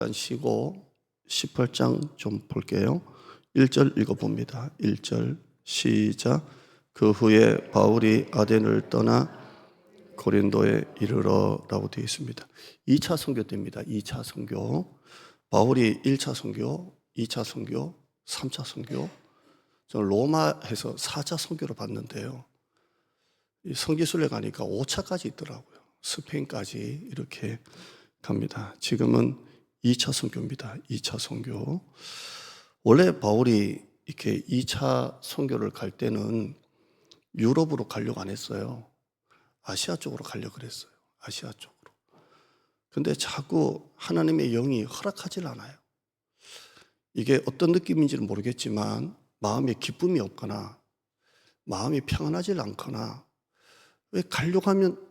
잠깐 쉬고 18장 좀 볼게요. 1절 읽어봅니다. 1절 시작. 그 후에 바울이 아덴을 떠나 고린도에 이르러 라고 되어 있습니다. 2차 선교 때입니다. 2차 선교. 바울이 1차 선교, 2차 선교, 3차 선교. 저는 로마에서 4차 선교를 봤는데요. 이 선기술에 가니까 5차까지 있더라고요. 스페인까지 이렇게 갑니다. 지금은 2차 선교입니다. 2차 선교. 원래 바울이 이렇게 2차 선교를 갈 때는 유럽으로 가려고 안 했어요. 아시아 쪽으로 가려고 그랬어요. 아시아 쪽으로. 근데 자꾸 하나님의 영이 허락하질 않아요. 이게 어떤 느낌인지는 모르겠지만 마음에 기쁨이 없거나 마음이 평안하지 않거나 왜 가려고 하면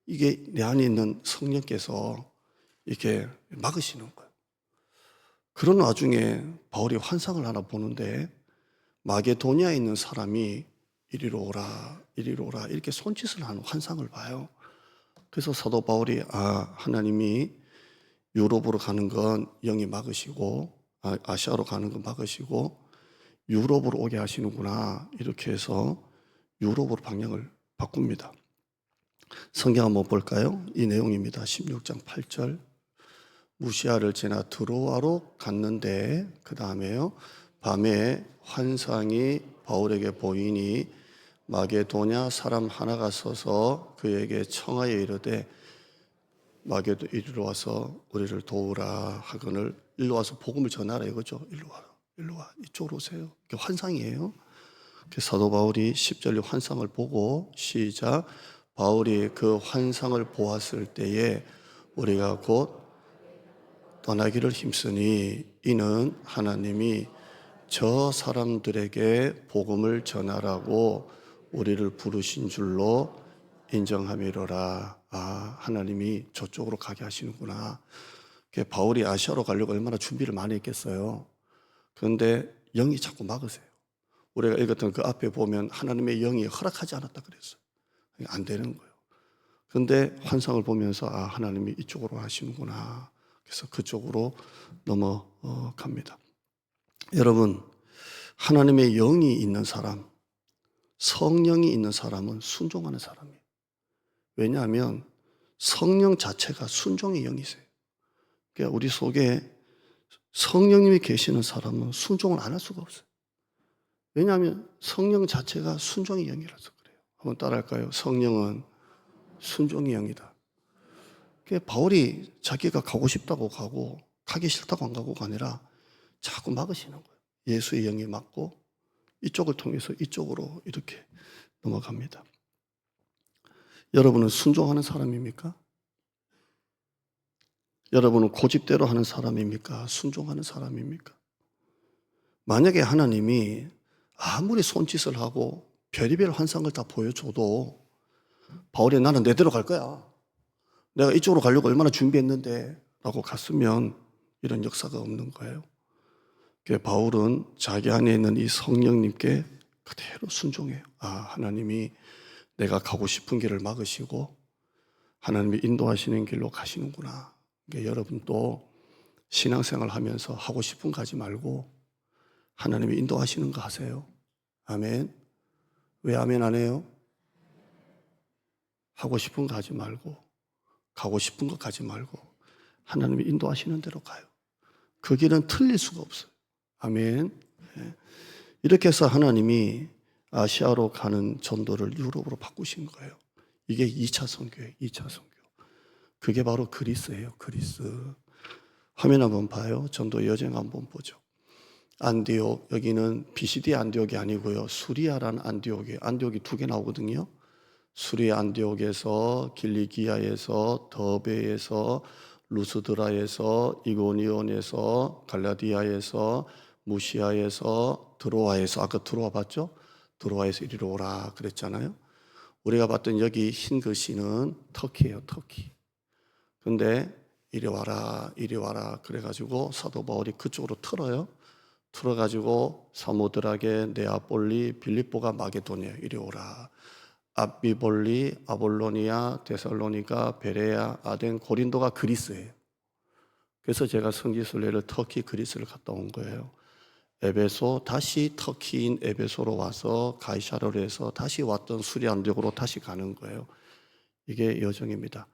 이게 내 안에 있는 성령께서 이렇게 막으시는 거예요. 그런 와중에 바울이 환상을 하나 보는데 마게도니아에 있는 사람이 이리로 오라, 이리로 오라 이렇게 손짓을 하는 환상을 봐요. 그래서 사도 바울이 하나님이 유럽으로 가는 건 영이 막으시고 아시아로 가는 건 막으시고 유럽으로 오게 하시는구나 이렇게 해서 유럽으로 방향을 바꿉니다. 성경 한번 볼까요? 이 내용입니다. 16장 8절. 무시아를 지나 드로아로 갔는데 그 다음에요. 밤에 환상이 바울에게 보이니 마게도냐 사람 하나가 서서 그에게 청하여 이르되 마게도 이리로 와서 우리를 도우라 하거늘 일로 와서 복음을 전하라 이거죠. 일로 와라. 일로 와. 이쪽으로 오세요. 이게 환상이에요. 사도 바울이 10절의 환상을 보고 시작. 바울이 그 환상을 보았을 때에 우리가 곧 떠나기를 힘쓰니 이는 하나님이 저 사람들에게 복음을 전하라고 우리를 부르신 줄로 인정함이로라. 하나님이 저쪽으로 가게 하시는구나. 바울이 아시아로 가려고 얼마나 준비를 많이 했겠어요. 그런데 영이 자꾸 막으세요. 우리가 읽었던 그 앞에 보면 하나님의 영이 허락하지 않았다 그랬어요. 안 되는 거예요. 그런데 환상을 보면서 하나님이 이쪽으로 하시는구나. 그래서 그쪽으로 넘어갑니다. 여러분, 하나님의 영이 있는 사람, 성령이 있는 사람은 순종하는 사람이에요. 왜냐하면 성령 자체가 순종의 영이세요. 그러니까 우리 속에 성령님이 계시는 사람은 순종을 안 할 수가 없어요. 왜냐하면 성령 자체가 순종의 영이라서 그래요. 한번 따라할까요? 성령은 순종의 영이다. 바울이 자기가 가고 싶다고 가고 가기 싫다고 안 가고가 아니라 자꾸 막으시는 거예요. 예수의 영이 막고 이쪽을 통해서 이쪽으로 이렇게 넘어갑니다. 여러분은 순종하는 사람입니까? 여러분은 고집대로 하는 사람입니까? 순종하는 사람입니까? 만약에 하나님이 아무리 손짓을 하고 별의별 환상을 다 보여줘도 바울이 나는 내 대로 갈 거야. 내가 이쪽으로 가려고 얼마나 준비했는데 라고 갔으면 이런 역사가 없는 거예요. 바울은 자기 안에 있는 이 성령님께 그대로 순종해요. 하나님이 내가 가고 싶은 길을 막으시고 하나님이 인도하시는 길로 가시는구나. 여러분도 신앙생활 하면서 하고 싶은 거 하지 말고 하나님이 인도하시는 거 하세요. 아멘. 왜 아멘 안 해요? 하고 싶은 거 하지 말고 가고 싶은 거 가지 말고 하나님이 인도하시는 대로 가요. 그 길은 틀릴 수가 없어요. 아멘. 이렇게 해서 하나님이 아시아로 가는 전도를 유럽으로 바꾸신 거예요. 이게 2차 선교예요. 2차 선교. 그게 바로 그리스예요. 그리스. 화면 한번 봐요. 전도 여정 한번 보죠. 안디옥, 여기는 비시디 안디옥이 아니고요. 수리아라는 안디옥이에요. 안디옥이 2개 나오거든요. 수리아 안디옥에서 길리기아에서 더베에서 루스드라에서 이고니온에서 갈라디아에서 무시아에서 드로아에서 아까 드로아 봤죠? 드로아에서 이리로 오라 그랬잖아요. 우리가 봤던 여기 흰 글씨는 터키예요. 터키. 근데 이리 와라 이리 와라 그래가지고 사도 바울이 그쪽으로 틀어요. 틀어가지고 사모드라게 네아폴리 빌립보가 마게도니아 이리 오라. 압비볼리 아볼로니아 데살로니가 베레아 아덴 고린도가 그리스예요. 그래서 제가 성지순례를 터키 그리스를 갔다 온 거예요. 에베소 다시 터키인 에베소로 와서 가이사르로 해서 다시 왔던 수리안독으로 다시 가는 거예요. 이게 여정입니다.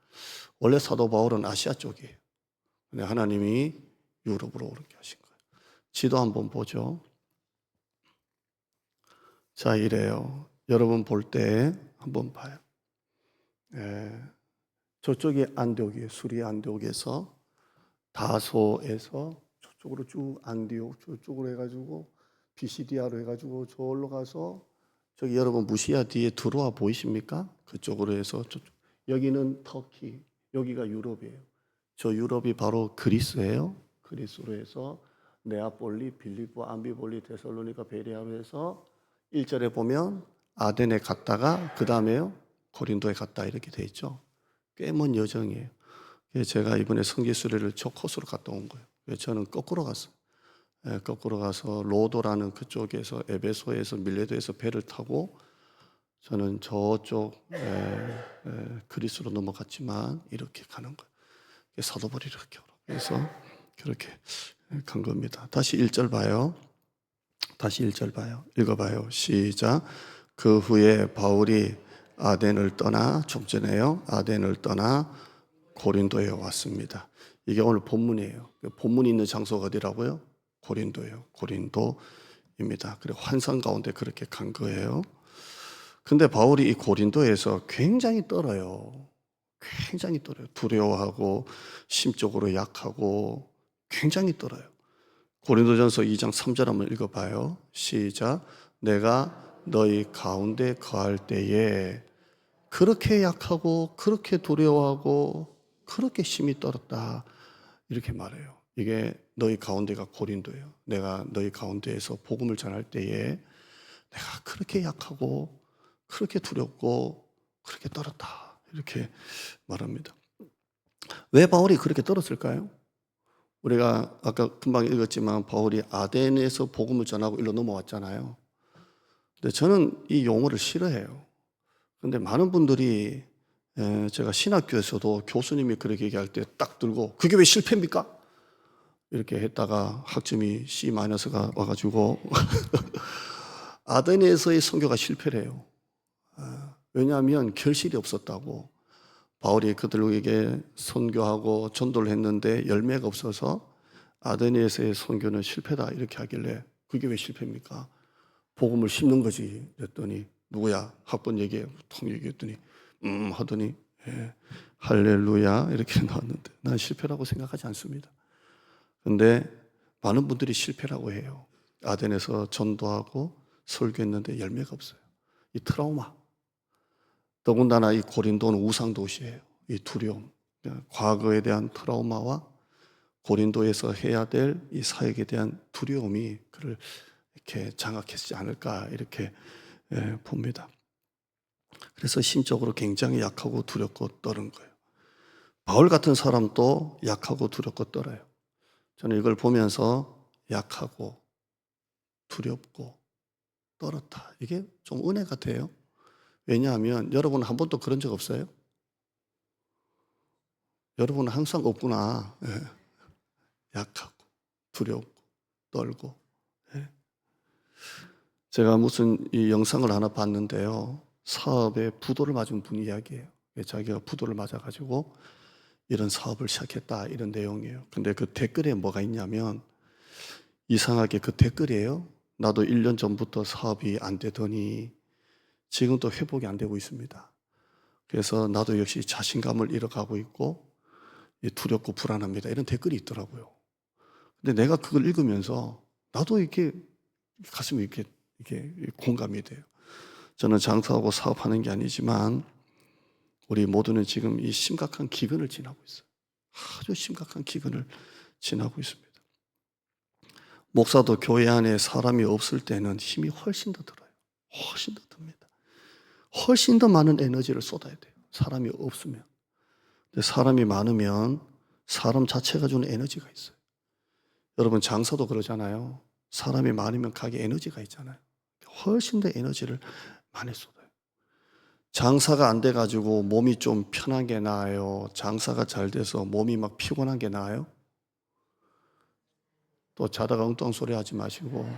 원래 사도 바울은 아시아 쪽이에요. 근데 하나님이 유럽으로 오르게 하신 거예요. 지도 한번 보죠. 자, 이래요. 여러분 볼 때 한번 봐요. 저쪽이 안디옥이에요. 수리 안디옥에서 다소에서 저쪽으로 쭉 안디옥 저쪽으로 해가지고 비시디아로 해가지고 저기로 가서 저기 여러분 무시아 뒤에 들어와 보이십니까? 그쪽으로 해서 저쪽. 여기는 터키, 여기가 유럽이에요. 저 유럽이 바로 그리스예요. 그리스로 해서 네아폴리, 빌립보, 암비볼리, 데살로니가, 베레아로 해서 1절에 보면 아덴에 갔다가 그 다음에요 고린도에 갔다 이렇게 돼 있죠. 꽤 먼 여정이에요. 제가 이번에 성지순례를 저 코스로 갔다 온 거예요. 저는 거꾸로 갔어요. 거꾸로 가서 로도라는 그쪽에서 에베소에서 밀레도에서 배를 타고 저는 저쪽 그리스로 넘어갔지만 이렇게 가는 거예요. 사도벌이 이렇게 그래서 그렇게 간 겁니다. 다시 1절 봐요. 다시 1절 봐요. 읽어봐요. 시작. 그 후에 바울이 아덴을 떠나 좀 전에요. 아덴을 떠나 고린도에 왔습니다. 이게 오늘 본문이에요. 본문이 있는 장소가 어디라고요? 고린도예요. 고린도입니다. 그리고 환상 가운데 그렇게 간 거예요. 근데 바울이 이 고린도에서 굉장히 떨어요. 굉장히 떨어요. 두려워하고 심적으로 약하고 굉장히 떨어요. 고린도전서 2장 3절 한번 읽어봐요. 시작. 내가 너희 가운데 거할 때에 그렇게 약하고 그렇게 두려워하고 그렇게 심히 떨었다 이렇게 말해요. 이게 너희 가운데가 고린도예요. 내가 너희 가운데에서 복음을 전할 때에 내가 그렇게 약하고 그렇게 두렵고 그렇게 떨었다 이렇게 말합니다. 왜 바울이 그렇게 떨었을까요? 우리가 아까 금방 읽었지만 바울이 아덴에서 복음을 전하고 일로 넘어왔잖아요. 근데 저는 이 용어를 싫어해요. 근데 많은 분들이 제가 신학교에서도 교수님이 그렇게 얘기할 때 딱 들고 그게 왜 실패입니까? 이렇게 했다가 학점이 C-가 와가지고 아덴에서의 선교가 실패래요. 왜냐하면 결실이 없었다고. 바울이 그들에게 선교하고 전도를 했는데 열매가 없어서 아데니에서의 선교는 실패다 이렇게 하길래 그게 왜 실패입니까? 복음을 심는 거지. 그랬더니 누구야? 학번 얘기해. 통 얘기했더니 하더니 할렐루야 이렇게 나왔는데 난 실패라고 생각하지 않습니다. 근데 많은 분들이 실패라고 해요. 아덴에서 전도하고 설교했는데 열매가 없어요. 이 트라우마. 더군다나 이 고린도는 우상 도시예요. 이 두려움, 과거에 대한 트라우마와 고린도에서 해야 될 이 사역에 대한 두려움이 그를 이렇게 장악했지 않을까 이렇게 봅니다. 그래서 심적으로 굉장히 약하고 두렵고 떨은 거예요. 바울 같은 사람도 약하고 두렵고 떨어요. 저는 이걸 보면서 약하고 두렵고 떨었다. 이게 좀 은혜 같아요. 왜냐하면 여러분 한 번도 그런 적 없어요? 여러분은 항상 없구나. 약하고 두렵고 떨고. 제가 무슨 이 영상을 하나 봤는데요. 사업에 부도를 맞은 분 이야기예요. 자기가 부도를 맞아가지고 이런 사업을 시작했다 이런 내용이에요. 근데 그 댓글에 뭐가 있냐면 이상하게 그 댓글이에요. 나도 1년 전부터 사업이 안 되더니 지금도 회복이 안 되고 있습니다. 그래서 나도 역시 자신감을 잃어가고 있고 두렵고 불안합니다. 이런 댓글이 있더라고요. 근데 내가 그걸 읽으면서 나도 이렇게 가슴이 이렇게 공감이 돼요. 저는 장사하고 사업하는 게 아니지만 우리 모두는 지금 이 심각한 기근을 지나고 있어요. 아주 심각한 기근을 지나고 있습니다. 목사도 교회 안에 사람이 없을 때는 힘이 훨씬 더 들어요. 훨씬 더 듭니다. 훨씬 더 많은 에너지를 쏟아야 돼요. 사람이 없으면. 근데 사람이 많으면 사람 자체가 주는 에너지가 있어요. 여러분 장사도 그러잖아요. 사람이 많으면 가게 에너지가 있잖아요. 훨씬 더 에너지를 많이 쏟아요. 장사가 안 돼가지고 몸이 좀 편한 게 나아요? 장사가 잘 돼서 몸이 막 피곤한 게 나아요? 또 자다가 엉뚱한 소리 하지 마시고.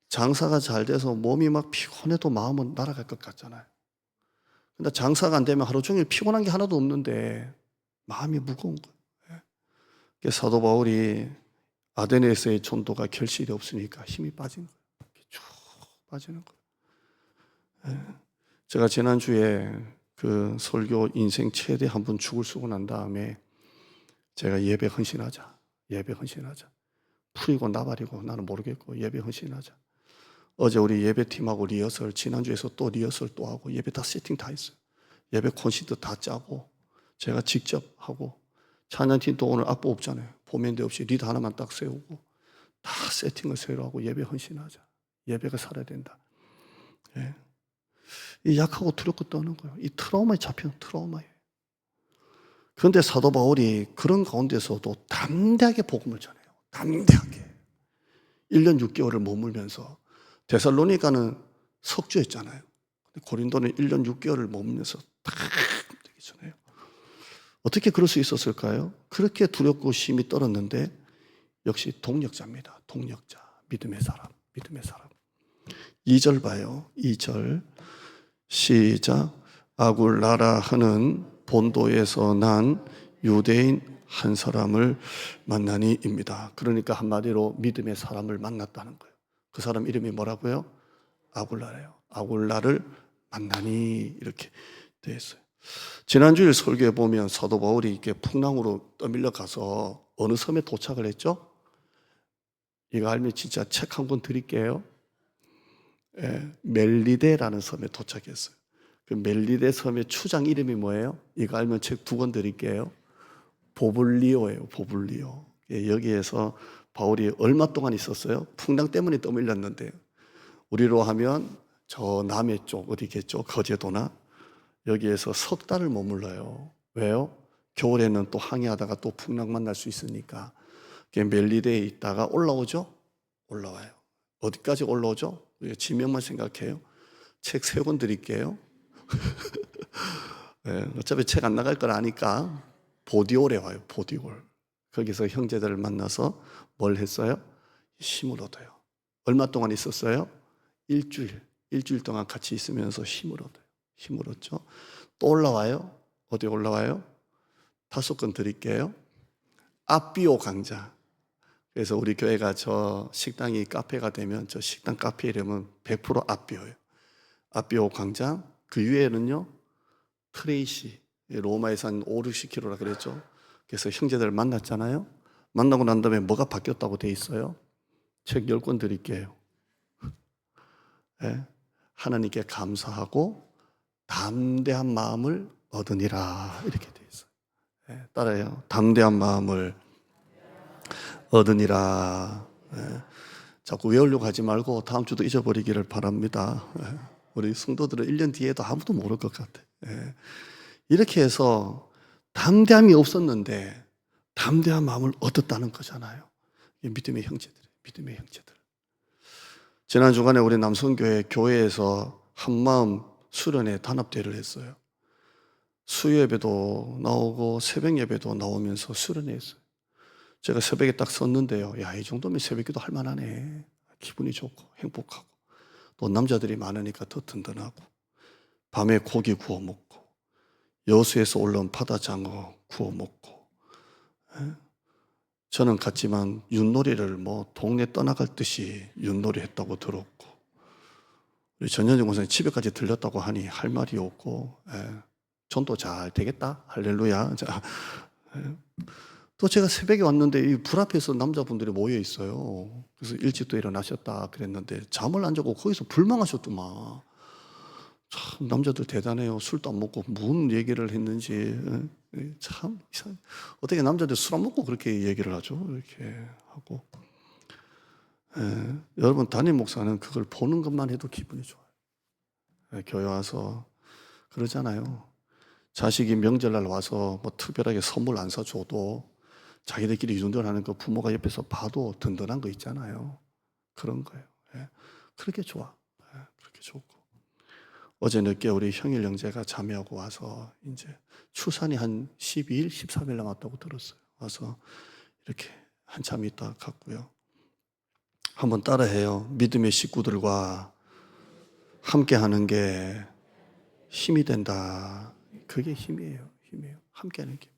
장사가 잘 돼서 몸이 막 피곤해도 마음은 날아갈 것 같잖아요. 근데 장사가 안 되면 하루 종일 피곤한 게 하나도 없는데 마음이 무거운 거예요. 그래서 사도 바울이 아데네에서의 전도가 결실이 없으니까 힘이 빠진 거예요. 쭉 빠지는 거예요. 제가 지난주에 그 설교 인생 최대 한 번 죽을 쓰고 난 다음에 제가 예배 헌신하자. 풀이고 나발이고 나는 모르겠고 예배 헌신하자. 어제 우리 예배팀하고 리허설, 지난주에서 또 리허설 또 하고 예배 다 세팅 다 했어요. 예배 콘서트 다 짜고 제가 직접 하고 찬양팀도 오늘 악보 없잖아요. 보면대 없이 리더 하나만 딱 세우고 다 세팅을 새로 하고 예배 헌신하자. 예배가 살아야 된다. 예. 이 약하고 두렵고 떠는 거예요. 이 트라우마에 잡히는 트라우마예요. 그런데 사도 바울이 그런 가운데서도 담대하게 복음을 전해요. 담대하게. 1년 6개월을 머물면서 데살로니가는 석주였잖아요. 고린도는 1년 6개월을 머물면서 담대하게 전해요. 어떻게 그럴 수 있었을까요? 그렇게 두렵고 심히 떨었는데 역시 동력자입니다. 동력자. 믿음의 사람. 2절 봐요. 2절 시작. 아굴라라 하는 본도에서 난 유대인 한 사람을 만나니입니다. 그러니까 한마디로 믿음의 사람을 만났다는 거예요. 그 사람 이름이 뭐라고요? 아굴라래요. 아굴라를 만나니 이렇게 되어 있어요. 지난주일 설교에 보면 사도 바울이 이렇게 풍랑으로 떠밀려 가서 어느 섬에 도착을 했죠? 이거 알면 진짜 책 한 권 드릴게요. 멜리데라는 섬에 도착했어요. 그 멜리데 섬의 추장 이름이 뭐예요? 이거 알면 책 2권 드릴게요. 보블리오예요. 보블리오. 여기에서 바울이 얼마 동안 있었어요? 풍랑 때문에 떠밀렸는데 우리로 하면 저 남해 쪽 어디겠죠? 거제도나 여기에서 석 달을 머물러요. 왜요? 겨울에는 또 항해하다가 또 풍랑 만날 수 있으니까 멜리데에 있다가 올라오죠? 올라와요. 어디까지 올라오죠? 지명만 생각해요. 책 3권 드릴게요. 네, 어차피 책 안 나갈 걸 아니까 보디올에 와요. 보디올. 거기서 형제들을 만나서 뭘 했어요? 힘을 얻어요. 얼마 동안 있었어요? 일주일 동안 같이 있으면서 힘을 얻어요. 힘을 얻죠. 또 올라와요. 어디 올라와요? 5권 드릴게요. 아비오 강자. 그래서 우리 교회가 저 식당이 카페가 되면 저 식당 카페 이름은 100% 아비오예요. 아비오 광장. 그 위에는요 트레이시, 로마에서 한 5, 60km라 그랬죠. 그래서 형제들을 만났잖아요. 만나고 난 다음에 뭐가 바뀌었다고 돼 있어요? 책 10권 드릴게요. 네? 하나님께 감사하고 담대한 마음을 얻으니라 이렇게 돼 있어요. 네, 따라해요. 담대한 마음을 얻으니라. 네. 자꾸 외우려고 하지 말고 다음 주도 잊어버리기를 바랍니다. 네. 우리 성도들은 1년 뒤에도 아무도 모를 것 같아. 네. 이렇게 해서 담대함이 없었는데 담대한 마음을 얻었다는 거잖아요. 믿음의 형제들. 지난 주간에 우리 남성교회 교회에서 한마음 수련회 단합대회를 했어요. 수요 예배도 나오고 새벽 예배도 나오면서 수련회했어요. 제가 새벽에 딱 섰는데요. 야, 이 정도면 새벽기도 할 만하네. 기분이 좋고 행복하고 또 남자들이 많으니까 더 든든하고 밤에 고기 구워 먹고 여수에서 올라온 바다장어 구워 먹고 저는 갔지만 윷놀이를 뭐 동네 떠나갈 듯이 윷놀이 했다고 들었고 우리 전현정 목사님 집에까지 들렸다고 하니 할 말이 없고 전도 잘 되겠다 할렐루야. 자, 또 제가 새벽에 왔는데 이 불 앞에서 남자분들이 모여 있어요. 그래서 일찍 또 일어나셨다 그랬는데 잠을 안 자고 거기서 불망하셨더만. 참 남자들 대단해요. 술도 안 먹고 무슨 얘기를 했는지 참 이상해. 어떻게 남자들 술 안 먹고 그렇게 얘기를 하죠? 이렇게 하고 여러분 담임 목사는 그걸 보는 것만 해도 기분이 좋아요. 교회 와서 그러잖아요. 자식이 명절날 와서 뭐 특별하게 선물 안 사줘도 자기들끼리 유전하는 거 부모가 옆에서 봐도 든든한 거 있잖아요. 그런 거예요. 그렇게 좋아. 그렇게 좋고. 어제 늦게 우리 형일 형제가 자매하고 와서 이제 출산이 한 12일, 13일 남았다고 들었어요. 와서 이렇게 한참 있다 갔고요. 한번 따라해요. 믿음의 식구들과 함께 하는 게 힘이 된다. 그게 힘이에요. 힘이에요. 함께 하는 게.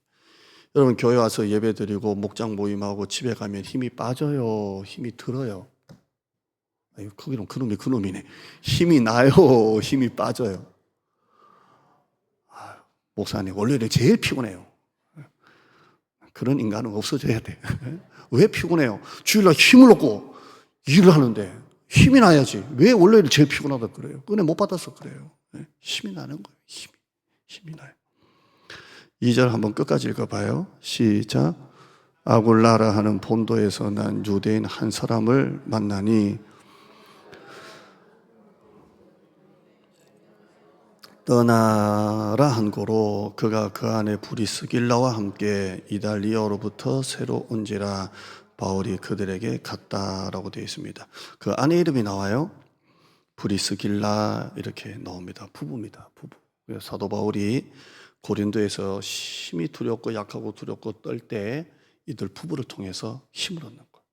여러분 교회 와서 예배 드리고 목장 모임하고 집에 가면 힘이 빠져요. 힘이 들어요. 아유, 그놈이네. 힘이 나요. 힘이 빠져요. 아유, 목사님 원래는 제일 피곤해요. 그런 인간은 없어져야 돼. 왜 피곤해요? 주일날 힘을 얻고 일을 하는데 힘이 나야지. 왜 원래는 제일 피곤하다 그래요? 은혜 못 받아서 그래요. 힘이 나는 거예요. 힘이 나요. 2절 한번 끝까지 읽어봐요. 시작. 아굴라라 하는 본도에서 난 유대인 한 사람을 만나니 떠나라 한 고로 그가 그 안에 브리스길라와 함께 이달리아로부터 새로 온지라 바울이 그들에게 갔다라고 되어 있습니다. 그 아내 이름이 나와요. 브리스길라 이렇게 나옵니다. 부부입니다. 부부. 사도 바울이 고린도에서 힘이 두렵고 약하고 두렵고 떨 때 이들 부부를 통해서 힘을 얻는 거예요.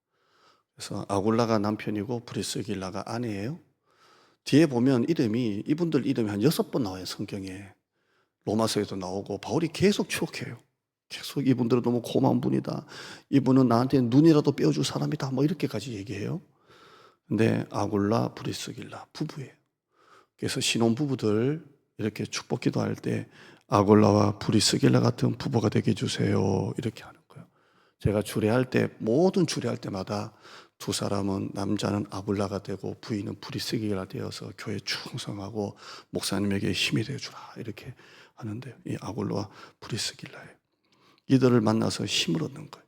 그래서 아굴라가 남편이고 브리스길라가 아내예요. 뒤에 보면 이분들 이름이 한 6번 나와요, 성경에. 로마서에도 나오고, 바울이 계속 추억해요. 계속 이분들은 너무 고마운 분이다. 이분은 나한테 눈이라도 빼어줄 사람이다. 뭐 이렇게까지 얘기해요. 근데 아굴라, 브리스길라 부부예요. 그래서 신혼부부들 이렇게 축복 기도할 때 아굴라와 브리스길라 같은 부부가 되게 해주세요. 이렇게 하는 거예요. 제가 주례할 때, 모든 주례할 때마다 두 사람은 남자는 아굴라가 되고 부인은 브리스길라가 되어서 교회에 충성하고 목사님에게 힘이 되어주라 이렇게 하는데요. 이 아굴라와 브리스길라예요. 이들을 만나서 힘을 얻는 거예요.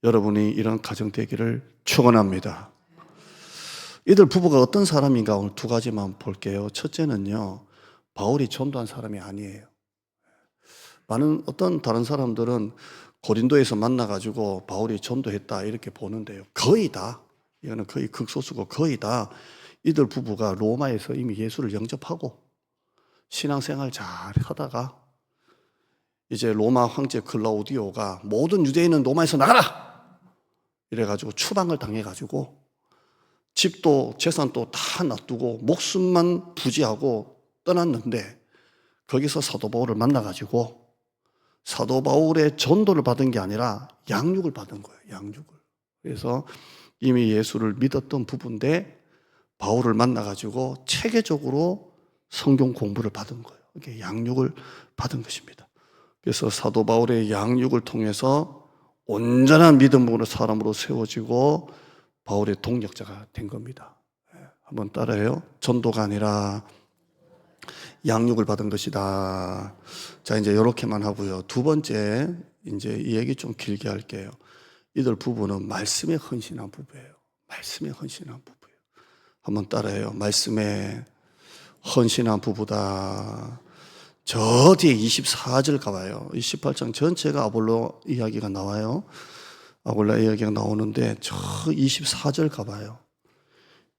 여러분이 이런 가정 되기를 축원합니다. 이들 부부가 어떤 사람인가 오늘 두 가지만 볼게요. 첫째는요, 바울이 전도한 사람이 아니에요. 많은 어떤 다른 사람들은 고린도에서 만나가지고 바울이 전도했다 이렇게 보는데요. 거의 다, 이거는 거의 극소수고 거의 다 이들 부부가 로마에서 이미 예수를 영접하고 신앙생활 잘 하다가 이제 로마 황제 클라우디오가 모든 유대인은 로마에서 나가라! 이래가지고 추방을 당해가지고 집도 재산도 다 놔두고 목숨만 부지하고 떠났는데 거기서 사도 바울을 만나가지고 사도 바울의 전도를 받은 게 아니라 양육을 받은 거예요. 양육을. 그래서 이미 예수를 믿었던 부부인데 바울을 만나가지고 체계적으로 성경 공부를 받은 거예요. 이렇게 양육을 받은 것입니다. 그래서 사도 바울의 양육을 통해서 온전한 믿음으로 사람으로 세워지고 바울의 동력자가 된 겁니다. 한번 따라해요. 전도가 아니라 양육을 받은 것이다. 자, 이제 이렇게만 하고요. 두 번째, 이제 이 얘기 좀 길게 할게요. 이들 부부는 말씀에 헌신한 부부예요. 말씀에 헌신한 부부예요. 한번 따라해요. 말씀에 헌신한 부부다. 저 뒤에 24절 가봐요. 이 18장 전체가 아볼로 이야기가 나와요. 아골라 이야기가 나오는데 저 24절 가봐요.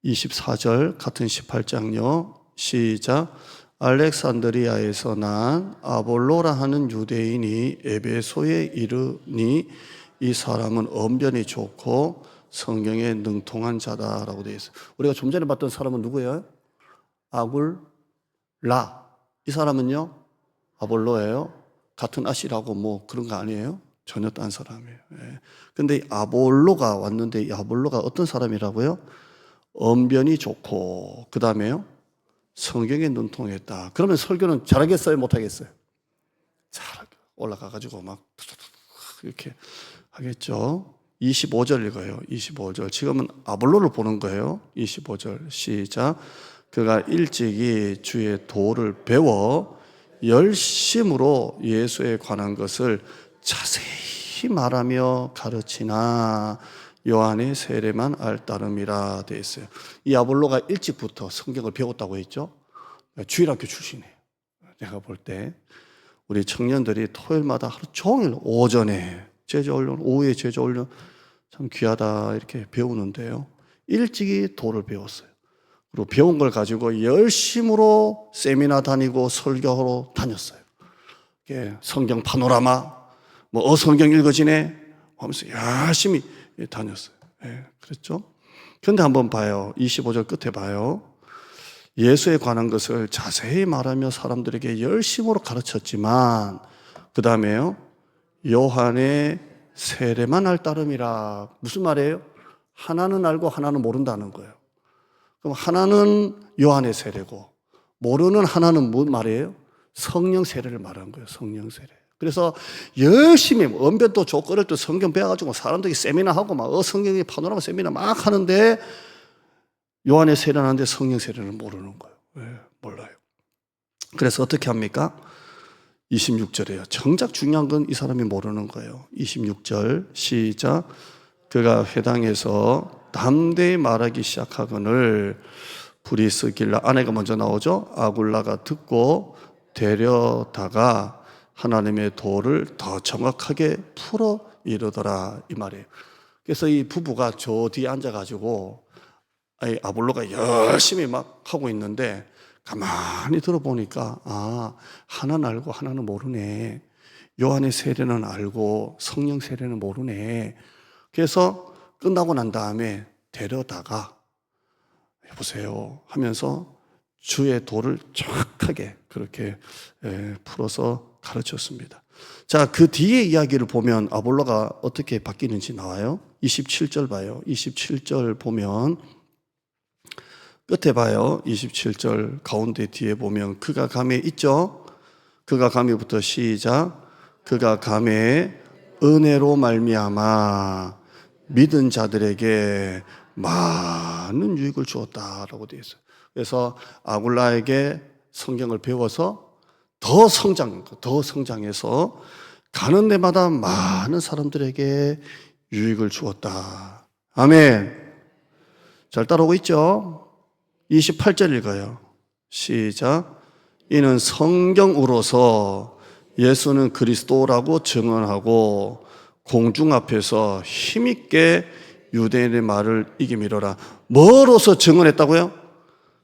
24절 같은 18장요. 시작. 알렉산드리아에서 난 아볼로라 하는 유대인이 에베소에 이르니 이 사람은 언변이 좋고 성경에 능통한 자다라고 되어 있어요. 우리가 좀 전에 봤던 사람은 누구예요? 아굴라. 이 사람은요? 아볼로예요. 같은 아시라고 뭐 그런 거 아니에요? 전혀 딴 사람이에요. 근데 아볼로가 왔는데 이 아볼로가 어떤 사람이라고요? 언변이 좋고 그 다음에요? 성경에 능통했다. 그러면 설교는 잘하겠어요? 못하겠어요? 잘 올라가가지고 막 이렇게 하겠죠. 25절 읽어요. 25절. 지금은 아볼로를 보는 거예요. 25절 시작. 그가 일찍이 주의 도를 배워 열심으로 예수에 관한 것을 자세히 말하며 가르치나 요한의 세례만 알 따름이라 되어 있어요. 이 아볼로가 일찍부터 성경을 배웠다고 했죠. 주일학교 출신이에요. 내가 볼 때 우리 청년들이 토요일마다 하루 종일 오전에 제자훈련, 오후에 제자훈련 참 귀하다 이렇게 배우는데요. 일찍이 도를 배웠어요. 그리고 배운 걸 가지고 열심으로 세미나 다니고 설교하러 다녔어요. 성경 파노라마, 뭐 성경 읽어지네 하면서 열심히 다녔어요. 예, 그랬죠? 근데 한번 봐요. 25절 끝에 봐요. 예수에 관한 것을 자세히 말하며 사람들에게 열심으로 가르쳤지만 그 다음에요. 요한의 세례만 할 따름이라. 무슨 말이에요? 하나는 알고 하나는 모른다는 거예요. 그럼 하나는 요한의 세례고 모르는 하나는 뭔 말이에요? 성령 세례를 말하는 거예요. 성령 세례. 그래서 열심히 언변도 좋고 어릴 때 성경 배워가지고 사람들이 세미나하고 막 성경의 파노라마 세미나 막 하는데 요한의 세례는 하는데 성령 세례는 모르는 거예요. 왜? 몰라요. 그래서 어떻게 합니까? 26절이에요. 정작 중요한 건 이 사람이 모르는 거예요. 26절 시작. 그가 회당에서 담대히 말하기 시작하거늘 브리스길라 아내가 먼저 나오죠. 아굴라가 듣고 데려다가 하나님의 도를 더 정확하게 풀어 이르더라 이 말이에요. 그래서 이 부부가 저 뒤에 앉아가지고 아볼로가 열심히 막 하고 있는데 가만히 들어보니까 하나는 알고 하나는 모르네. 요한의 세례는 알고 성령 세례는 모르네. 그래서 끝나고 난 다음에 데려다가 해보세요 하면서 주의 도를 정확하게 그렇게 풀어서 가르쳤습니다. 자, 그 뒤에 이야기를 보면 아볼로가 어떻게 바뀌는지 나와요. 27절 봐요. 27절 보면 끝에 봐요. 27절 가운데 뒤에 보면 그가 감에 있죠. 그가 감에부터 시작. 그가 감에 은혜로 말미암아 믿은 자들에게 많은 유익을 주었다라고 되어 있어요. 그래서 아굴라에게 성경을 배워서 더 성장해서 가는 데마다 많은 사람들에게 유익을 주었다. 아멘. 잘 따라오고 있죠? 28절 읽어요. 시작. 이는 성경으로서 예수는 그리스도라고 증언하고 공중 앞에서 힘있게 유대인의 말을 이기미로라. 뭐로서 증언했다고요?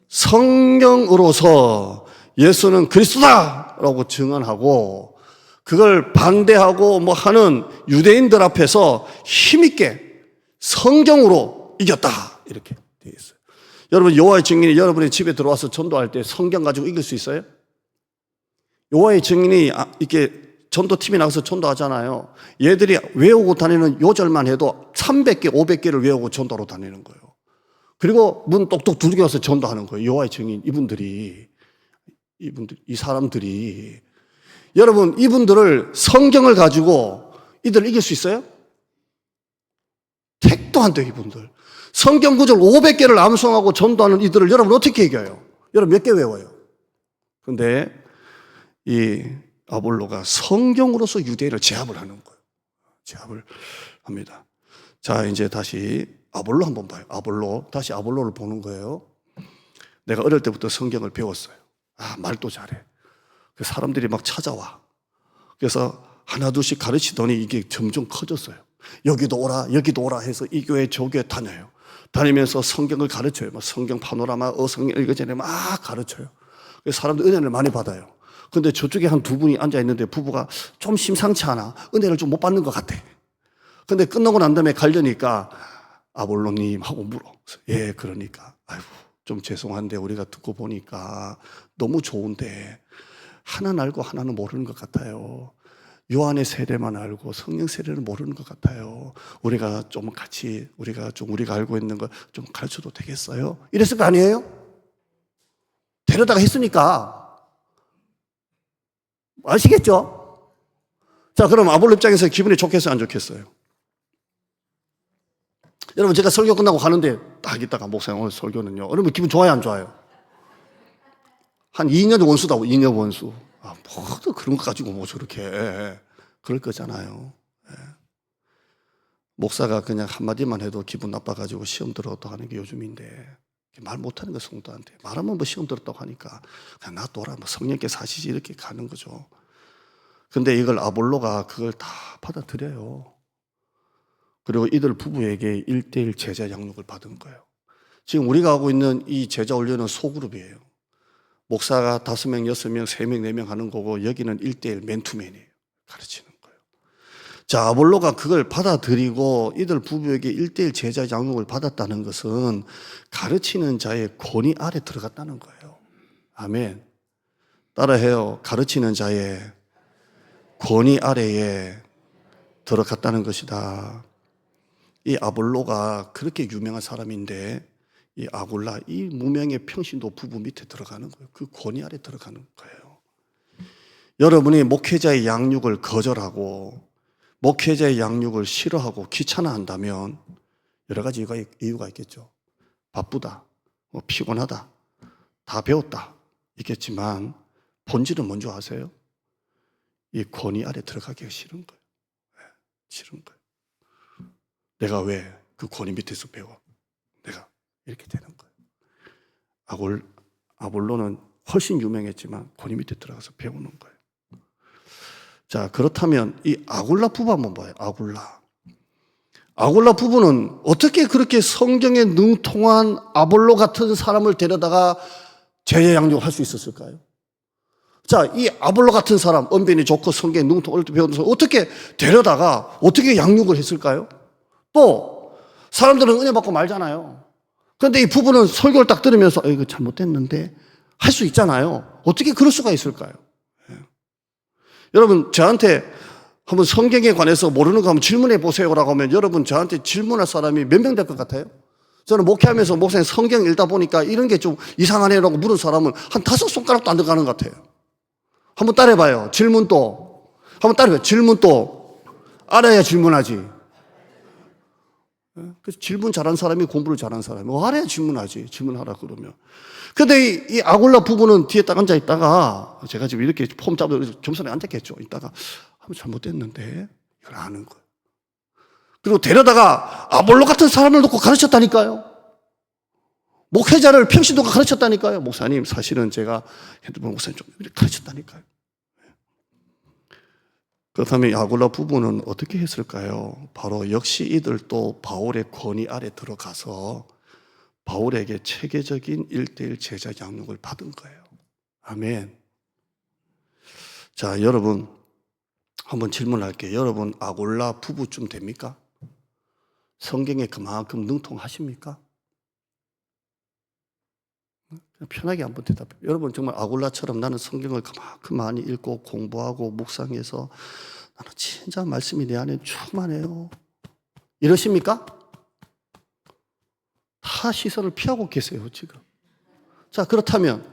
성경으로서 예수는 그리스도다라고 증언하고 그걸 반대하고 뭐 하는 유대인들 앞에서 힘있게 성경으로 이겼다 이렇게 되어 있어요. 여러분 여호와의 증인이 여러분의 집에 들어와서 전도할 때 성경 가지고 이길 수 있어요? 여호와의 증인이 이렇게 전도팀이 나가서 전도하잖아요. 얘들이 외우고 다니는 요절만 해도 300개, 500개를 외우고 전도로 다니는 거예요. 그리고 문 똑똑 두들겨서 전도하는 거예요. 여호와의 증인 이 사람들이 여러분 이분들을 성경을 가지고 이들 이길 수 있어요? 택도 안 돼요. 이분들 성경 구절 500개를 암송하고 전도하는 이들을 여러분 어떻게 이겨요? 여러분 몇 개 외워요? 그런데 이 아볼로가 성경으로서 유대인을 제압을 하는 거예요. 제압을 합니다. 자, 이제 다시 아볼로 한번 봐요. 다시 아볼로를 보는 거예요. 내가 어릴 때부터 성경을 배웠어요. 말도 잘해. 사람들이 막 찾아와. 그래서 하나둘씩 가르치더니 이게 점점 커졌어요. 여기도 오라 해서 이 교회 저 교회 다녀요. 다니면서 성경을 가르쳐요. 성경 파노라마, 성경 읽어전에 막 가르쳐요. 그래서 사람들 은혜를 많이 받아요. 근데 저쪽에 한 두 분이 앉아있는데 부부가 좀 심상치 않아. 은혜를 좀 못 받는 것 같아. 근데 끝나고 난 다음에 가려니까 아볼로님 하고 물어. 예, 그러니까. 아이고, 좀 죄송한데 우리가 듣고 보니까 너무 좋은데 하나는 알고 하나는 모르는 것 같아요. 요한의 세례만 알고 성령 세례는 모르는 것 같아요. 우리가 좀 같이 우리가 알고 있는 거 좀 가르쳐도 되겠어요? 이랬을 거 아니에요? 데려다가 했으니까. 아시겠죠? 자, 그럼 아볼로 입장에서 기분이 좋겠어요? 안 좋겠어요? 여러분, 제가 설교 끝나고 가는데 딱 있다가 목사님 오늘 설교는요. 여러분 기분 좋아요? 안 좋아요? 한 2년 원수다고, 2년 원수. 뭐 그런 거 가지고 뭐 저렇게 그럴 거잖아요. 목사가 그냥 한마디만 해도 기분 나빠가지고 시험 들었다고 하는 게 요즘인데 말 못하는 거 성도한테 말하면 뭐 시험 들었다고 하니까 그냥 놔둬라 뭐 성령께서 하시지 이렇게 가는 거죠. 근데 이걸 아볼로가 그걸 다 받아들여요. 그리고 이들 부부에게 1:1 제자 양육을 받은 거예요. 지금 우리가 하고 있는 이 제자 훈련은 소그룹이에요. 목사가 5명, 6명, 3명, 4명 하는 거고 여기는 1:1 맨투맨이에요. 가르치는 거예요. 자, 아볼로가 그걸 받아들이고 이들 부부에게 1:1 제자 양육을 받았다는 것은 가르치는 자의 권위 아래 들어갔다는 거예요. 아멘. 따라해요. 가르치는 자의 권위 아래에 들어갔다는 것이다. 이 아볼로가 그렇게 유명한 사람인데 이 아굴라, 이 무명의 평신도 부부 밑에 들어가는 거예요. 그 권위 아래 들어가는 거예요. 여러분이 목회자의 양육을 거절하고 목회자의 양육을 싫어하고 귀찮아한다면 여러 가지 이유가 있겠죠. 바쁘다, 피곤하다, 다 배웠다 있겠지만 본질은 뭔지 아세요? 이 권위 아래 들어가기가 싫은 거예요. 싫은 거예요. 내가 왜 그 권위 밑에서 배워? 내가 이렇게 되는 거예요. 아볼로는 훨씬 유명했지만 권위 밑에 들어가서 배우는 거예요. 자, 그렇다면 이 아굴라 부부 한번 봐요. 아굴라 부부는 어떻게 그렇게 성경에 능통한 아볼로 같은 사람을 데려다가 제자 양육을 할 수 있었을까요? 자, 이 아볼로 같은 사람, 언변이 좋고 성경에 능통을 배우는 사람 어떻게 데려다가 어떻게 양육을 했을까요? 또 사람들은 은혜 받고 말잖아요. 그런데 이 부부는 설교를 딱 들으면서 이거 잘못됐는데 할 수 있잖아요. 어떻게 그럴 수가 있을까요? 여러분, 저한테 한번 성경에 관해서 모르는 거 한번 질문해 보세요라고 하면 여러분 저한테 질문할 사람이 몇 명 될 것 같아요? 저는 목회하면서 목사님 성경 읽다 보니까 이런 게 좀 이상하네라고 물은 사람은 한 5손가락도 안 들어가는 것 같아요. 한번 따라해봐요. 질문 또. 한번 따라해봐요. 질문 또. 알아야 질문하지. 그래서 질문 잘하는 사람이 공부를 잘하는 사람이 알아야 질문하지. 질문하라 그러면. 근데 이 아굴라 부부는 뒤에 딱 앉아 있다가 제가 지금 이렇게 폼 잡고 겸손히 앉았겠죠. 있다가 한번 잘못됐는데 이걸 아는 거예요. 그리고 데려다가 아볼로 같은 사람을 놓고 가르쳤다니까요. 목회자를 평신도가 가르쳤다니까요. 목사님 사실은 제가 핸드폰 목사님 좀 이렇게 가르쳤다니까요. 그렇다면 아굴라 부부는 어떻게 했을까요? 바로 역시 이들도 바울의 권위 아래 들어가서 바울에게 체계적인 1:1 제자 양육을 받은 거예요. 아멘. 자, 여러분 한번 질문할게요. 여러분 아굴라 부부쯤 됩니까? 성경에 그만큼 능통하십니까? 편하게 한번 대답해요. 여러분 정말 아굴라처럼 나는 성경을 그만큼 많이 읽고 공부하고 묵상해서 나는 진짜 말씀이 내 안에 충만해요. 이러십니까? 다 시선을 피하고 계세요, 지금. 자, 그렇다면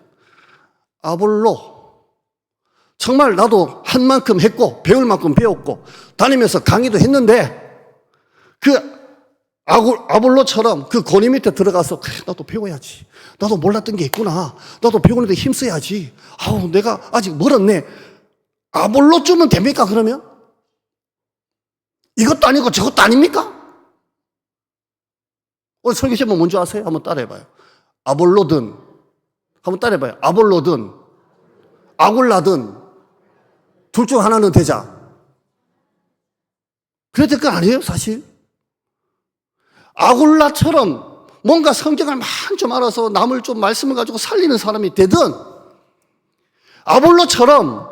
아볼로 정말 나도 한 만큼 했고 배울 만큼 배웠고 다니면서 강의도 했는데 그 아볼로처럼 그 권위 밑에 들어가서 그래, 나도 배워야지. 나도 몰랐던 게 있구나. 나도 배우는데 힘써야지. 아우, 내가 아직 멀었네. 아볼로쯤은 됩니까, 그러면? 이것도 아니고 저것도 아닙니까? 오늘 설교 제목 뭔지 아세요? 한번 따라해봐요. 아볼로든, 한번 따라해봐요. 아볼로든, 아굴라든, 둘 중 하나는 되자. 그래야 될 거 아니에요, 사실? 아굴라처럼 뭔가 성경을 많이 좀 알아서 남을 좀 말씀을 가지고 살리는 사람이 되든 아볼로처럼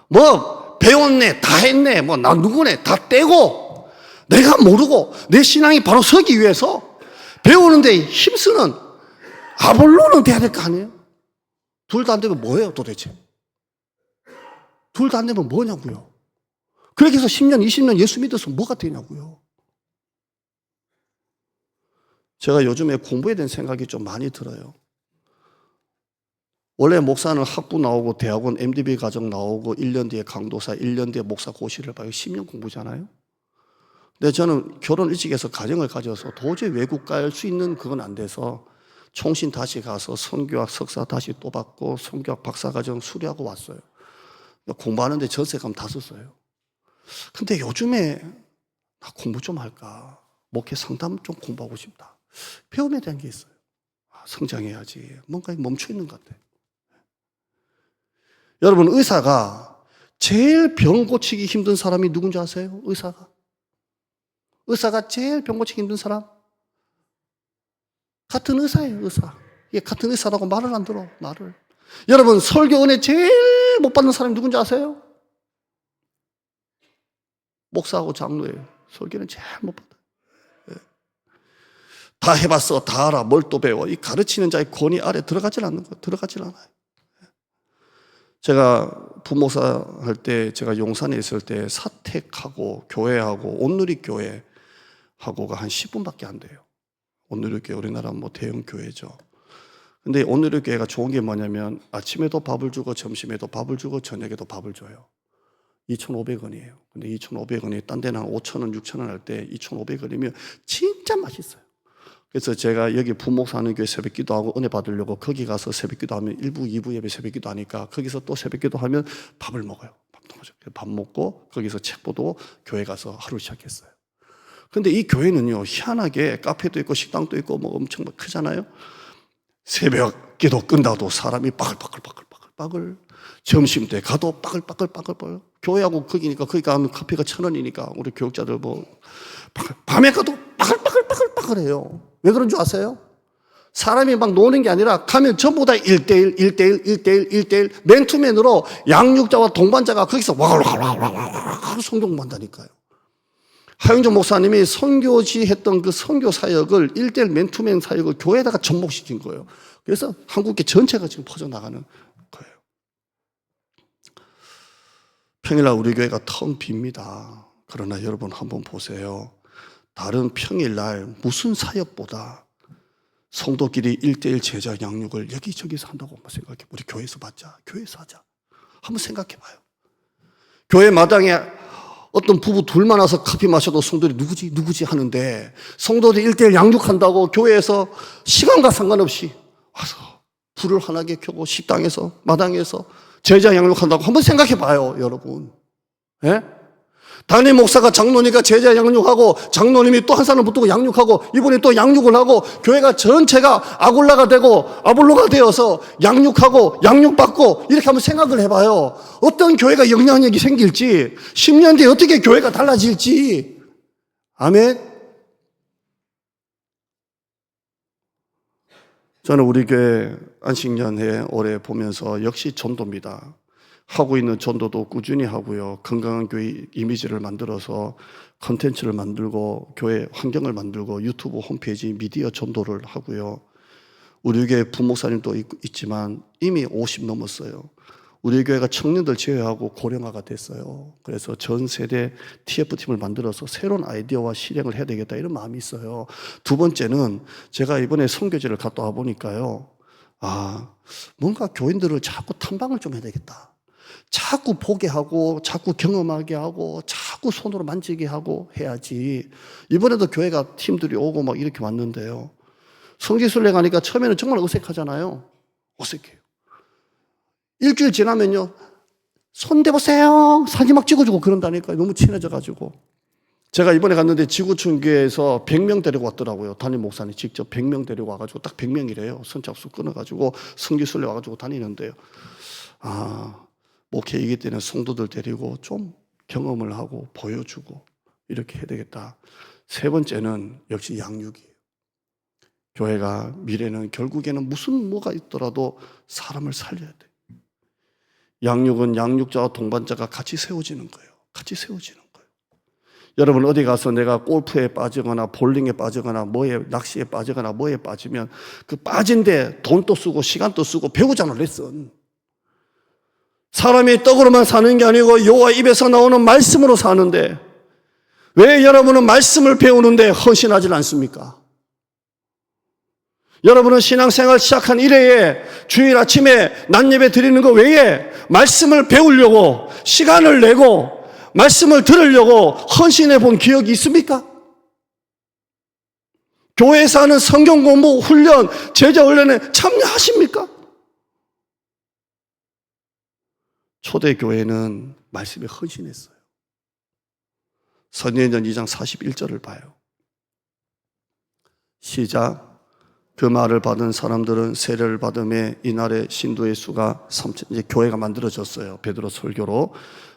뭐 배웠네, 다 했네, 뭐 나 누구네, 다 떼고 내가 모르고 내 신앙이 바로 서기 위해서 배우는데 힘쓰는 아볼로는 돼야 될 거 아니에요? 둘 다 안 되면 뭐예요, 도대체? 둘 다 안 되면 뭐냐고요? 그렇게 해서 10년, 20년 예수 믿어서 뭐가 되냐고요? 제가 요즘에 공부에 대한 생각이 좀 많이 들어요. 원래 목사는 학부 나오고 대학원 MDB 과정 나오고 1년 뒤에 강도사, 1년 뒤에 목사 고시를 봐요. 10년 공부잖아요. 근데 저는 결혼 일찍 해서 가정을 가져서 도저히 외국 갈 수 있는 그건 안 돼서 총신 다시 가서 선교학 석사 다시 또 받고 선교학 박사과정 수료하고 왔어요. 공부하는데 전세금 다 썼어요. 근데 요즘에 나 공부 좀 할까? 목회 상담 좀 공부하고 싶다. 배움에 대한 게 있어요. 성장해야지. 뭔가 멈춰있는 것 같아요. 여러분, 의사가 제일 병 고치기 힘든 사람이 누군지 아세요? 의사가 제일 병 고치기 힘든 사람? 같은 의사예요, 의사. 이게 같은 의사라고 말을 안 들어, 말을. 여러분, 설교 은혜 제일 못 받는 사람이 누군지 아세요? 목사하고 장로예요. 설교는 제일 못 받아요. 다 해봤어, 다 알아, 뭘 또 배워. 이 가르치는 자의 권위 아래 들어가질 않는 거예요. 들어가질 않아요. 제가 부목사 할 때, 제가 용산에 있을 때 사택하고 교회하고 온누리교회하고가 한 10분밖에 안 돼요. 온누리교회, 우리나라 뭐 대형 교회죠. 근데 온누리교회가 좋은 게 뭐냐면 아침에도 밥을 주고 점심에도 밥을 주고 저녁에도 밥을 줘요. 2,500원이에요. 근데 2,500원이 딴 데는 한 5,000원, 6,000원 할 때 2,500원이면 진짜 맛있어요. 그래서 제가 여기 부목사 하는 교회 새벽기도 하고 은혜 받으려고 거기 가서 새벽기도 하면 1부, 2부 예배 새벽기도 하니까 거기서 또 새벽기도 하면 밥을 먹어요. 밥 먹고 거기서 책 보고 교회 가서 하루 시작했어요. 근데 이 교회는요, 희한하게 카페도 있고 식당도 있고 뭐 엄청 크잖아요. 새벽기도 끝나도 사람이 빠글빠글 점심 때 가도 빠글빠글 교회하고 거기니까 거기 가면 커피가 1,000원이니까 우리 교육자들 뭐 밤에 가도 빠글해요. 왜 그런 줄 아세요? 사람이 막 노는 게 아니라 가면 전부 다 1대1 맨투맨으로 양육자와 동반자가 거기서 와글와글 성경한다니까요. 하영종 목사님이 선교지 했던 그 선교 사역을 1대1 맨투맨 사역을 교회에다가 접목시킨 거예요. 그래서 한국계 전체가 지금 퍼져나가는 거예요. 평일날 우리 교회가 텅 빕니다. 그러나 여러분 한번 보세요. 다른 평일날 무슨 사역보다 성도끼리 1대1 제자 양육을 여기저기서 한다고 한번 생각해. 우리 교회에서 받자. 교회에서 하자. 한번 생각해 봐요. 교회 마당에 어떤 부부 둘만 와서 커피 마셔도 성도들이 누구지 하는데 성도들이 1대1 양육한다고 교회에서 시간과 상관없이 와서 불을 환하게 켜고 식당에서 마당에서 제자 양육한다고 한번 생각해 봐요, 여러분. 예? 담임 목사가 장로니까 제자 양육하고 장로님이 또 한 사람 붙들고 양육하고 이분이 또 양육을 하고 교회가 전체가 아골라가 되고 아볼로가 되어서 양육하고 양육받고 이렇게 한번 생각을 해봐요. 어떤 교회가 영향력이 생길지 10년 뒤에 어떻게 교회가 달라질지. 아멘. 저는 우리 교회 안식년회 올해 보면서 역시 전도입니다. 하고 있는 전도도 꾸준히 하고요. 건강한 교회 이미지를 만들어서 컨텐츠를 만들고 교회 환경을 만들고 유튜브 홈페이지 미디어 전도를 하고요. 우리 교회 부목사님도 있지만 이미 50 넘었어요. 우리 교회가 청년들 제외하고 고령화가 됐어요. 그래서 전 세대 TF팀을 만들어서 새로운 아이디어와 실행을 해야 되겠다 이런 마음이 있어요. 두 번째는 제가 이번에 선교지를 갔다 와 보니까요. 뭔가 교인들을 자꾸 탐방을 좀 해야 되겠다. 자꾸 보게 하고 자꾸 경험하게 하고 자꾸 손으로 만지게 하고 해야지. 이번에도 교회가 팀들이 오고 막 이렇게 왔는데요. 성지순례 가니까 처음에는 정말 어색하잖아요. 어색해요. 일주일 지나면요. 손 대보세요. 사진 막 찍어주고 그런다니까요. 너무 친해져가지고. 제가 이번에 갔는데 지구촌교회에서 100명 데리고 왔더라고요. 담임 목사님 직접 100명 데리고 와가지고 딱 100명이래요. 선착순 끊어가지고 성지순례 와가지고 다니는데요. 목회이기 때문에 성도들 데리고 좀 경험을 하고 보여주고 이렇게 해야 되겠다. 세 번째는 역시 양육이에요. 교회가 미래는 결국에는 무슨 뭐가 있더라도 사람을 살려야 돼. 양육은 양육자와 동반자가 같이 세워지는 거예요. 같이 세워지는 거예요. 여러분 어디 가서 내가 골프에 빠지거나 볼링에 빠지거나 뭐에 낚시에 빠지거나 뭐에 빠지면 그 빠진데 돈도 쓰고 시간도 쓰고 배우잖아, 레슨. 사람이 떡으로만 사는 게 아니고 여호와 입에서 나오는 말씀으로 사는데 왜 여러분은 말씀을 배우는데 헌신하지 않습니까? 여러분은 신앙생활 시작한 이래에 주일 아침에 낮예배 드리는 거 외에 말씀을 배우려고 시간을 내고 말씀을 들으려고 헌신해 본 기억이 있습니까? 교회에서 하는 성경 공부, 훈련, 제자 훈련에 참여하십니까? 초대교회는 말씀에 헌신했어요. 사도행전 2장 41절을 봐요. 시작. 그 말을 받은 사람들은 세례를 받음에 이날의 신도의 수가 3천, 이제 교회가 만들어졌어요. 베드로 설교로.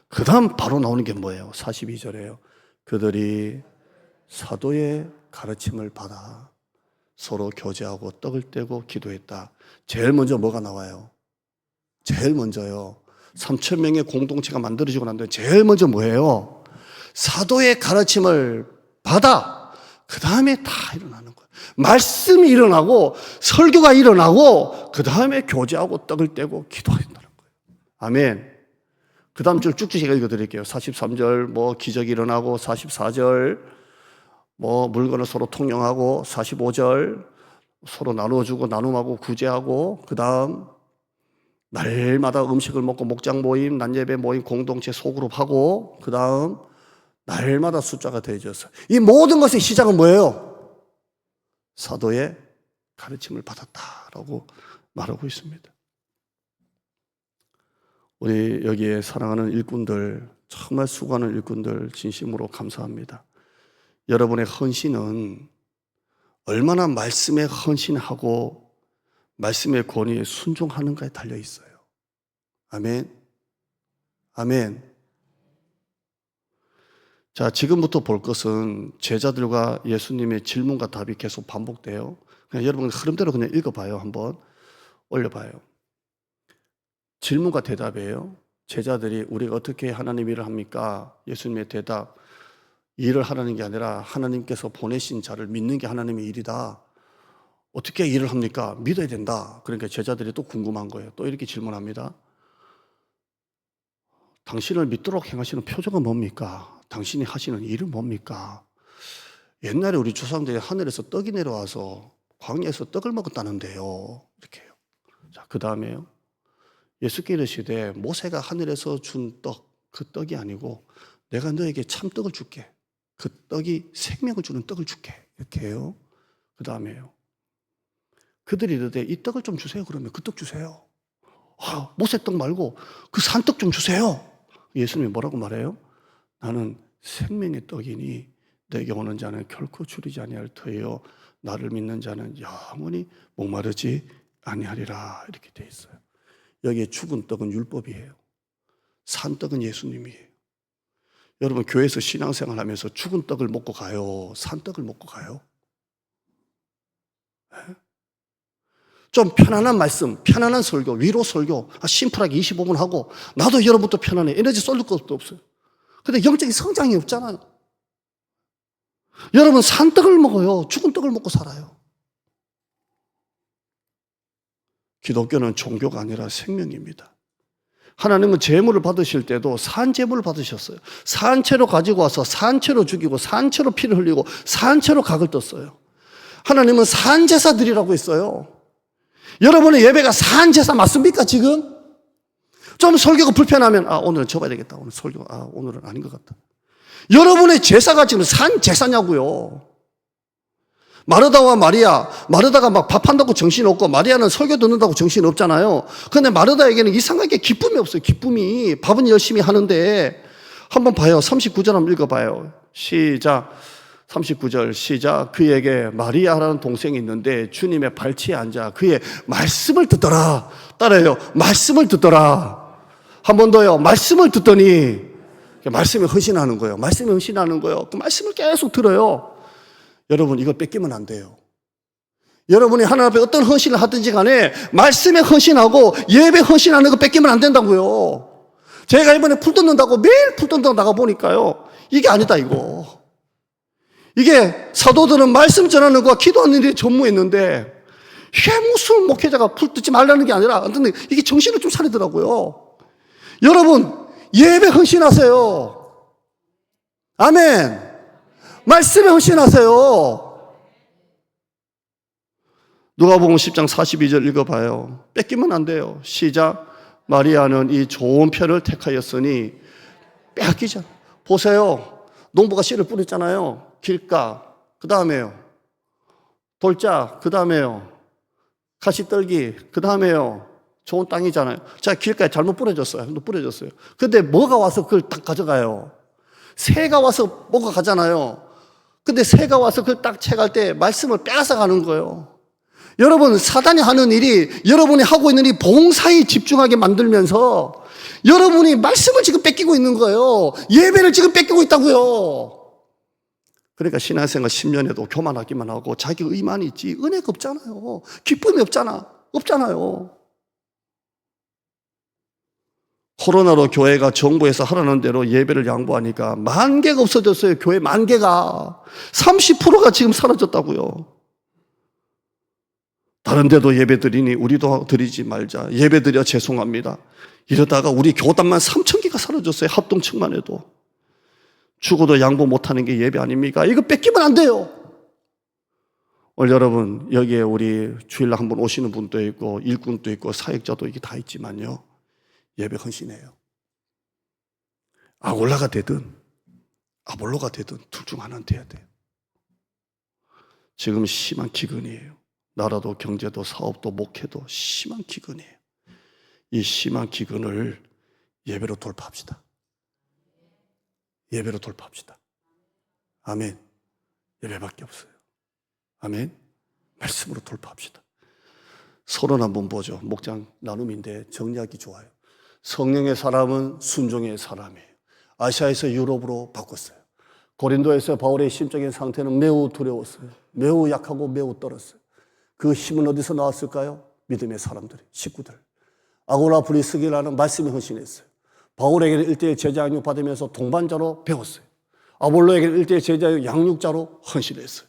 그 다음 바로 나오는 게 뭐예요? 42절이에요. 그들이 사도의 가르침을 받아 서로 교제하고 떡을 떼고 기도했다. 제일 먼저 뭐가 나와요? 제일 먼저요. 3,000명의 공동체가 만들어지고 난 다음에 제일 먼저 뭐예요? 사도의 가르침을 받아 그 다음에 다 일어나는 거예요. 말씀이 일어나고 설교가 일어나고 그 다음에 교제하고 떡을 떼고 기도한다는 거예요. 아멘. 그 다음 줄 쭉쭉 제가 읽어드릴게요. 43절 뭐 기적이 일어나고, 44절 뭐 물건을 서로 통용하고, 45절 서로 나누어주고 나눔하고 구제하고, 그 다음 날마다 음식을 먹고 목장 모임, 낮예배 모임, 공동체 소그룹하고, 그 다음 날마다 숫자가 더해졌어요. 이 모든 것의 시작은 뭐예요? 사도의 가르침을 받았다라고 말하고 있습니다. 우리 여기에 사랑하는 일꾼들, 정말 수고하는 일꾼들 진심으로 감사합니다. 여러분의 헌신은 얼마나 말씀에 헌신하고 말씀의 권위에 순종하는가에 달려 있어요. 아멘. 아멘. 자, 지금부터 볼 것은 제자들과 예수님의 질문과 답이 계속 반복돼요. 그냥 여러분 흐름대로 그냥 읽어봐요. 한번 올려봐요. 질문과 대답이에요. 제자들이 우리가 어떻게 하나님 일을 합니까? 예수님의 대답, 일을 하라는 게 아니라 하나님께서 보내신 자를 믿는 게 하나님의 일이다. 어떻게 일을 합니까? 믿어야 된다. 그러니까 제자들이 또 궁금한 거예요. 또 이렇게 질문합니다. 당신을 믿도록 행하시는 표적은 뭡니까? 당신이 하시는 일은 뭡니까? 옛날에 우리 조상들이 하늘에서 떡이 내려와서 광야에서 떡을 먹었다는데요. 이렇게 해요. 자, 그 다음에요. 예수께 이르시되 모세가 하늘에서 준 떡, 그 떡이 아니고 내가 너에게 참떡을 줄게. 그 떡이 생명을 주는 떡을 줄게. 이렇게 해요. 그 다음에요. 그들이 이르되 이 떡을 좀 주세요. 그러면 그 떡 주세요. 아, 모세 떡 말고 그 산떡 좀 주세요. 예수님이 뭐라고 말해요? 나는 생명의 떡이니 내게 오는 자는 결코 줄이지 아니할 터이요 나를 믿는 자는 영원히 목마르지 아니하리라. 이렇게 돼 있어요. 여기에 죽은 떡은 율법이에요. 산 떡은 예수님이에요. 여러분 교회에서 신앙생활 하면서 죽은 떡을 먹고 가요? 산 떡을 먹고 가요? 네? 좀 편안한 말씀, 편안한 설교, 위로 설교 심플하게 25분 하고 나도 여러분도 편안해. 에너지 쏠릴 것도 없어요. 근데 영적인 성장이 없잖아요. 여러분 산떡을 먹어요. 죽은 떡을 먹고 살아요. 기독교는 종교가 아니라 생명입니다. 하나님은 제물을 받으실 때도 산제물을 받으셨어요. 산채로 가지고 와서 산채로 죽이고 산채로 피를 흘리고 산채로 각을 떴어요. 하나님은 산제사 드리라고 했어요. 여러분의 예배가 산제사 맞습니까 지금? 좀 설교가 불편하면 오늘은 접어야 되겠다. 오늘 설교 오늘은 아닌 것 같다. 여러분의 제사가 지금 산제사냐고요. 마르다와 마리아, 마르다가 막 밥한다고 정신없고 마리아는 설교 듣는다고 정신없잖아요. 그런데 마르다에게는 이상하게 기쁨이 없어요. 기쁨이. 밥은 열심히 하는데 한번 봐요. 39절 한번 읽어봐요. 시작. 39절 시작. 그에게 마리아라는 동생이 있는데 주님의 발치에 앉아 그의 말씀을 듣더라. 따라해요. 말씀을 듣더라. 한 번 더요. 말씀을 듣더니 말씀에 헌신하는 거예요. 말씀에 헌신하는 거예요. 그 말씀을 계속 들어요. 여러분 이거 뺏기면 안 돼요. 여러분이 하나님 앞에 어떤 헌신을 하든지 간에 말씀에 헌신하고 예배 헌신하는 거 뺏기면 안 된다고요. 제가 이번에 풀 뜯는다고 매일 풀 뜯는다고 나가보니까요. 이게 아니다 이거. 이게 사도들은 말씀 전하는 거와 기도하는 일에 전무했는데 이게 무슨 목회자가 풀 뜯지 말라는 게 아니라 이게 정신을 좀 차리더라고요. 여러분 예배 헌신하세요. 아멘. 말씀에 헌신하세요. 누가복음 10장 42절 읽어봐요. 뺏기면 안 돼요. 시작. 마리아는 이 좋은 편을 택하였으니 빼앗기자. 보세요. 농부가 씨를 뿌렸잖아요. 길가. 그 다음에요. 돌짝. 그 다음에요. 가시떨기. 그 다음에요. 좋은 땅이잖아요. 자, 길가에 잘못 뿌려졌어요. 근데 뭐가 와서 그걸 딱 가져가요? 새가 와서 뭐가 가잖아요. 근데 새가 와서 그걸 딱 채갈 때 말씀을 빼앗아 가는 거예요. 여러분, 사단이 하는 일이 여러분이 하고 있는 이 봉사에 집중하게 만들면서 여러분이 말씀을 지금 뺏기고 있는 거예요. 예배를 지금 뺏기고 있다고요. 그러니까 신앙생활 10년에도 교만하기만 하고 자기 의만이 있지 은혜가 없잖아요. 기쁨이 없잖아요. 코로나로 교회가 정부에서 하라는 대로 예배를 양보하니까 10,000개가 없어졌어요. 교회 10,000개가. 30%가 지금 사라졌다고요. 다른 데도 예배 드리니 우리도 드리지 말자. 예배 드려 죄송합니다. 이러다가 우리 교단만 3,000개가 사라졌어요. 합동층만 해도. 죽어도 양보 못하는 게 예배 아닙니까? 이거 뺏기면 안 돼요. 오늘 여러분 여기에 우리 주일날 한번 오시는 분도 있고 일꾼도 있고 사역자도 이게 다 있지만요. 예배 헌신해요. 아골라가 되든 아볼로가 되든 둘 중 하나는 돼야 돼요. 지금 심한 기근이에요. 나라도 경제도 사업도 목회도 심한 기근이에요. 이 심한 기근을 예배로 돌파합시다. 예배로 돌파합시다. 아멘. 예배밖에 없어요. 아멘. 말씀으로 돌파합시다. 서론 한번 보죠. 목장 나눔인데 정리하기 좋아요. 성령의 사람은 순종의 사람이에요. 아시아에서 유럽으로 바꿨어요. 고린도에서 바울의 심적인 상태는 매우 두려웠어요. 매우 약하고 매우 떨었어요. 그 힘은 어디서 나왔을까요? 믿음의 사람들, 식구들. 아고라 브리스기라는 말씀이 헌신했어요. 바울에게는 1대1 제자 양육 받으면서 동반자로 배웠어요. 아볼로에게는 1대1 제자 양육자로 헌신했어요.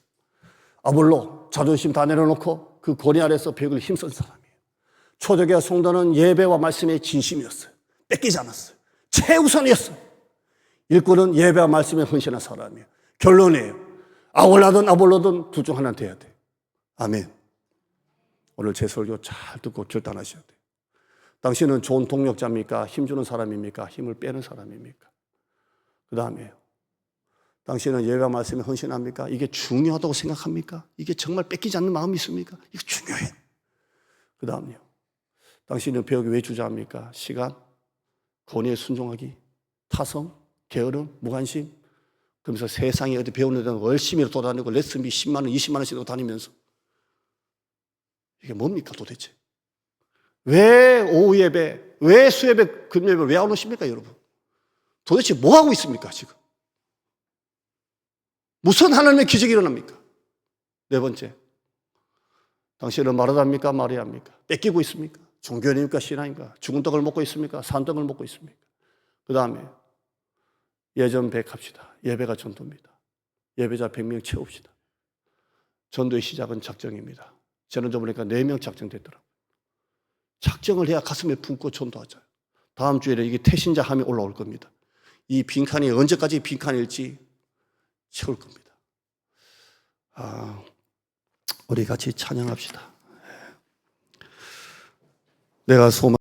아볼로 자존심 다 내려놓고 그 고리 아래서 벽을 힘쓴 사람이에요. 초대교회 성도는 예배와 말씀의 진심이었어요. 뺏기지 않았어요. 최우선이었어요. 일꾼은 예배와 말씀에 헌신한 사람이에요. 결론이에요. 아골라든 아볼로든 둘 중 하나는 돼야 돼요. 아멘. 오늘 제 설교 잘 듣고 결단하셔야 돼요. 당신은 좋은 동력자입니까? 힘주는 사람입니까? 힘을 빼는 사람입니까? 그 다음에요. 당신은 예배와 말씀에 헌신합니까? 이게 중요하다고 생각합니까? 이게 정말 뺏기지 않는 마음이 있습니까? 이거 중요해. 그 다음에요. 당신은 배우기 왜 주저합니까? 시간, 권위에 순종하기, 타성, 게으름, 무관심. 그러면서 세상에 어디 배우는 데는 열심히 돌아다니고 레슨비 10만 원, 20만 원씩 다니면서 이게 뭡니까 도대체? 왜 오후 예배, 왜 수예배, 금요예배 왜 안 오십니까 여러분? 도대체 뭐 하고 있습니까 지금? 무슨 하나님의 기적이 일어납니까? 네 번째, 당신은 말하답니까 말해야 합니까? 뺏기고 있습니까? 종교입니까 신앙입니까? 죽은 떡을 먹고 있습니까? 산 떡을 먹고 있습니까? 그 다음에 예전 100 합시다. 예배가 전도입니다. 예배자 100명 채웁시다. 전도의 시작은 작정입니다. 저는 좀 보니까 4명 작정됐더라고요. 작정을 해야 가슴에 품고 전도하자. 다음 주에는 이게 태신자 함이 올라올 겁니다. 이 빈칸이 언제까지 빈칸일지 채울 겁니다. 우리 같이 찬양합시다. 내가 소망